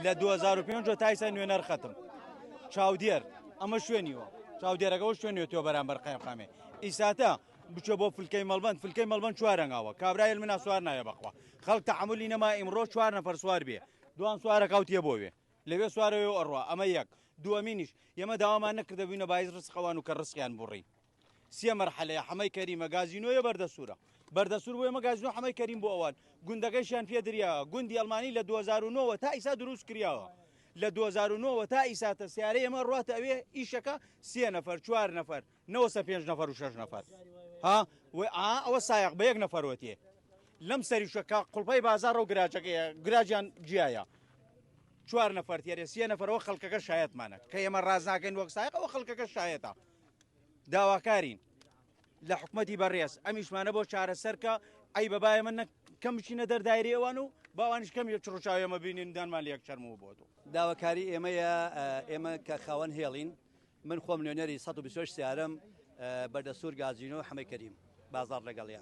لە 2005 تا ئێستا نوێنەر ختم چاودێر ئەمە شوێنیوە چاودێرەکەەوە شوێنیوە تۆ بەرامبەر قایمقامێ ئیساتە بچۆ بۆ فلکەی مەڵبەند چوارەنگاوە کابرایل منە سوار نایە بەخوا خەڵک تەحملی نەما ئیمڕۆ 4 نەفەر سوار بێ دوان سوارە کەوتیە بۆوێ لەوێ سوارەوە ئەڕوا ئەمە یەک دووەمینیش ئێمە داوامان نەکردە بووینە باعث ڕزقەوان و کە ڕزقیان بڕین سێ مەرحەلەیە حەمەی کەریمە گازینۆیە بەردەسوورە بەردەسوور بۆ ئێمە گازینۆ حەمەی کەریم بۆ ئەوان گوندەکەیشیان پێ دریاوە گوندی ئەڵمانی لە 2009 تا ئیسا دروست کراوە لە 2009 تا ئیساتە سیارەی ئەمە ڕاتە ئەوێ ئیشەکە 3 نەفەر 4 نەفەر نەوەسە 5 نەفەر و 6 نەفەر ها ئەوە سایق بە 1 نەفەرەتێ لەم سەریشەکە قوڵپەی بازار و گراجیان جیایە 4 نەفەر تێرە 3 نەفەرەوە خەڵکەکە شایەتمانە کە ئێمە ڕاز ناکەین وەک سایق ئەوە خەڵکەکە شایەتە داواکارین لە حکومەتی بەڕێز ئەمیشمانە بۆ چارەسەرکە ئەی بەبایە من کەم بچینە دەردایری ئەوان و باوانش کەم چڕوچاوێمە بینین دانمان لەک چەرمەوە بۆ تۆ داواکاری ئێمە کە خاوەن هێڵین من خۆم نوێنەری 128 سیارم بەردەسوور گازینۆ حەمەی کەریم بازار لەگەڵیا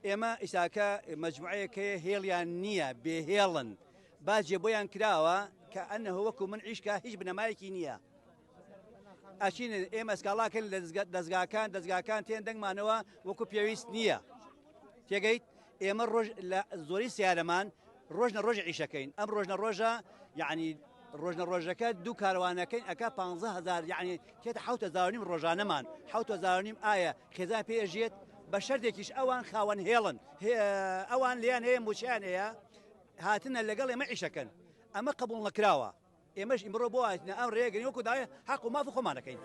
ئێمە ئیساکە مەجموعەیەکە هێڵیان نییە بێهێڵن باجێ بۆیان کراوە کە ئەنەهە وەکو من عیشکە هیچ بنەمایەکی نییە ئەچین ئێمە ئەسکاڵاکەن لە دەستگاکان تێن دەنگمانەوە وەکو پێویست نییە تێگەیت ئێمە ڕۆژ لە زۆری سیارەمان ڕۆژنە ڕۆژ عیشەکەین ئەم ڕۆژنە ڕۆژە یعنی ڕۆژنە ڕۆژەکە دوو کاروانەکەین ئەکا 15,000 یعنی تێتە 7,000 ڕۆژانەمان 7,000 ئایا خێزان پێژێت بە شەردێکیش ئەوان خاوەن هێڵن ئەوان لیان هەیە موچیان هەیە هاتنە لەگەڵ ئێمە عیشەکەن ئەمە قبول نەکراوە ئێمەش ئیمڕۆ بۆ هاتنە ئەم ڕێگەنی وەکو داوای حەق و ماف خۆمانەکەین.